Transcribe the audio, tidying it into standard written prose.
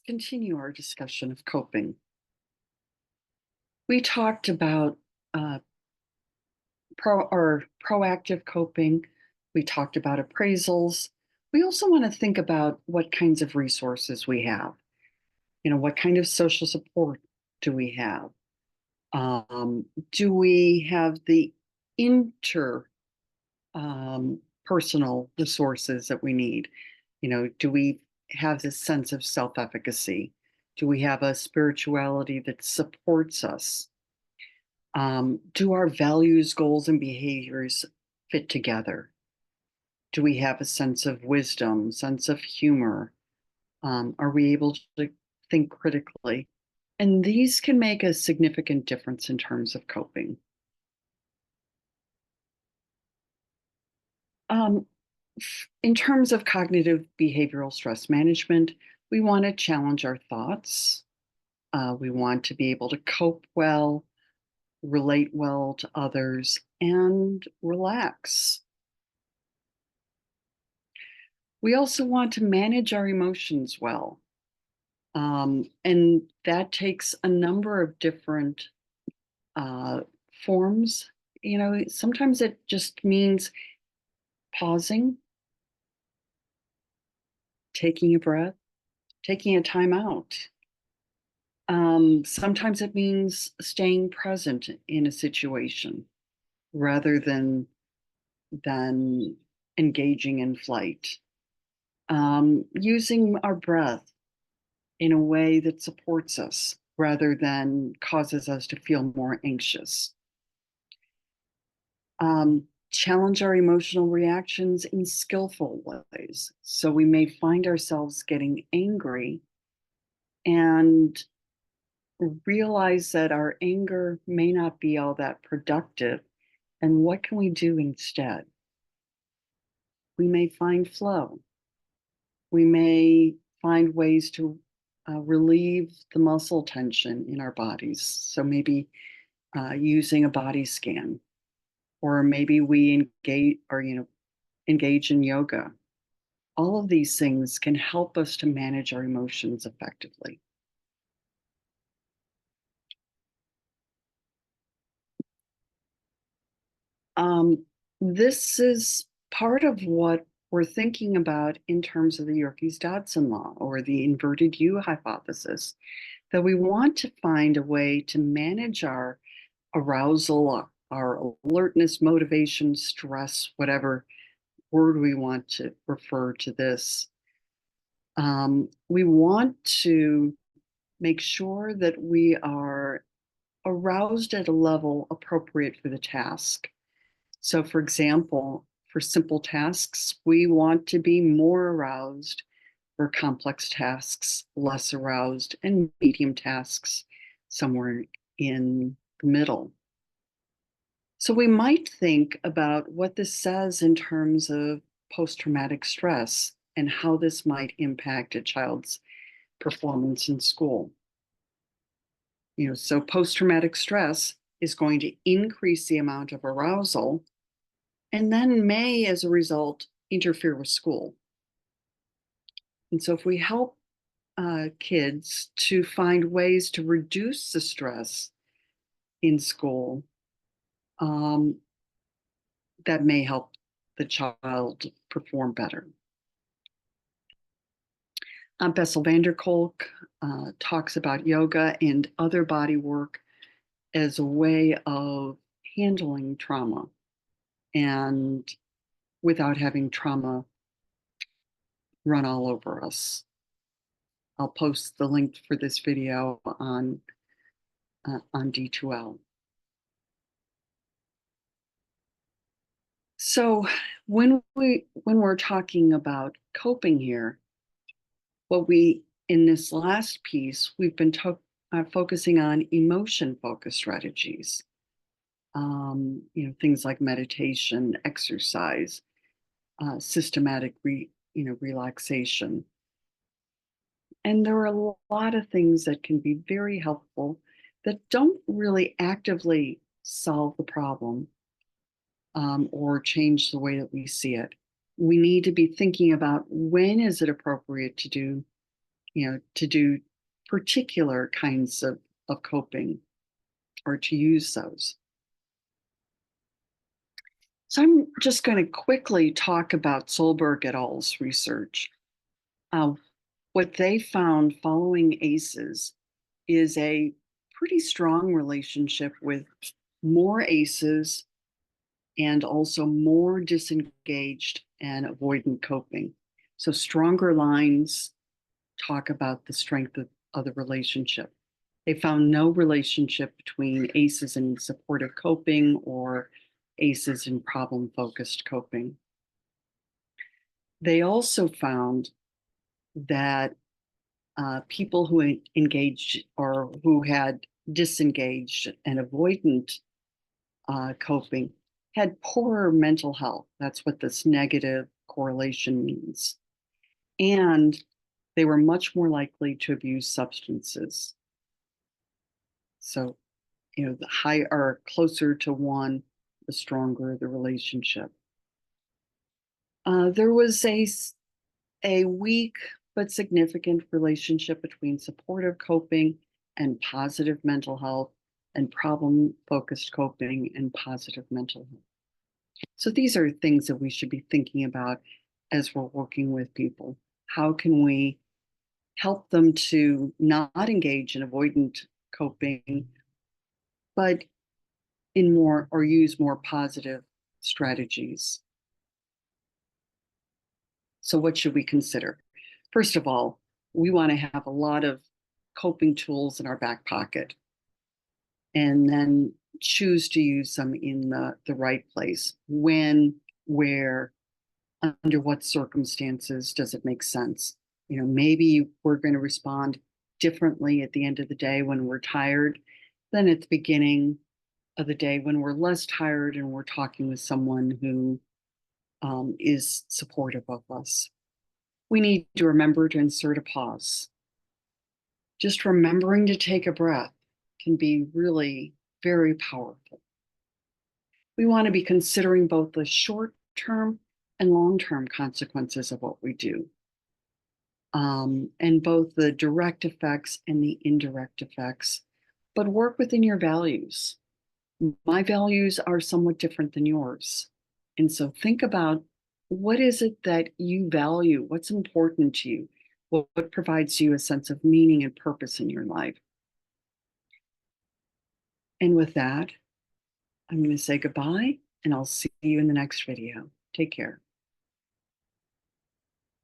Continue our discussion of coping. We talked about uh, proactive coping. We talked about appraisals. We also want to think about what kinds of resources we have. What kind of social support do we have? Do we have the inter personal resources that we need? Do we have this sense of self-efficacy? Do we have a spirituality that supports us? Do our values, goals, and behaviors fit together? Do we have a sense of wisdom, sense of humor? Are we able to think critically? And these can make a significant difference in terms of coping. Um, in terms of cognitive behavioral stress management, we want to challenge our thoughts. We want to be able to cope well, relate well to others, and relax. We also want to manage our emotions well. And that takes a number of different uh, forms. Sometimes it just means pausing, taking a breath, taking a time out. Sometimes it means staying present in a situation rather than engaging in flight. Using our breath in a way that supports us rather than causes us to feel more anxious. Challenge our emotional reactions in skillful ways. So we may find ourselves getting angry and realize that our anger may not be all that productive. And what can we do instead? We may find flow. We may find ways to relieve the muscle tension in our bodies. So maybe using a body scan, or maybe we engage in yoga. All of these things can help us to manage our emotions effectively. Um, this is part of what we're thinking about in terms of the Yerkes-Dodson law, or the inverted U hypothesis, that we want to find a way to manage our arousal, our alertness, motivation, stress, whatever word we want to refer to this. We want to make sure that we are aroused at a level appropriate for the task. So, for example, for simple tasks, we want to be more aroused; for complex tasks, less aroused; and medium tasks, somewhere in the middle. So we might think about what this says in terms of post-traumatic stress and how this might impact a child's performance in school. So post-traumatic stress is going to increase the amount of arousal and then may, as a result, interfere with school. And so if we help kids to find ways to reduce the stress in school, um, that may help the child perform better. Bessel van der Kolk talks about yoga and other body work as a way of handling trauma and without having trauma run all over us. I'll post the link for this video on D2L. So when we're talking about coping here, in this last piece, we've been focusing on emotion-focused strategies. Things like meditation, exercise, systematic relaxation. And there are a lot of things that can be very helpful that don't really actively solve the problem or change the way that we see it. We need to be thinking about when is it appropriate to do to do particular kinds of coping or to use those. So I'm just going to quickly talk about Solberg et al.'s research. What they found following ACEs is a pretty strong relationship with more ACEs and also more disengaged and avoidant coping. So stronger lines talk about the strength of the relationship. They found no relationship between ACEs and supportive coping or ACEs and problem-focused coping. They also found that people who engaged or who had disengaged and avoidant coping had poorer mental health. That's what this negative correlation means. And they were much more likely to abuse substances. So, the higher or closer to one, the stronger the relationship. There was a weak but significant relationship between supportive coping and positive mental health, and problem-focused coping and positive mental health. So these are things that we should be thinking about as we're working with people. How can we help them to not engage in avoidant coping, but in more or use more positive strategies? So what should we consider? First of all, we want to have a lot of coping tools in our back pocket and then choose to use them in the right place. When, where, under what circumstances does it make sense? Maybe we're going to respond differently at the end of the day when we're tired than at the beginning of the day when we're less tired and we're talking with someone who is supportive of us. We need to remember to insert a pause. Just remembering to take a breath can be really very powerful. We want to be considering both the short-term and long-term consequences of what we do, and both the direct effects and the indirect effects, but work within your values. My values are somewhat different than yours. And so think about, what is it that you value? What's important to you? What provides you a sense of meaning and purpose in your life? And with that, I'm going to say goodbye, and I'll see you in the next video. Take care.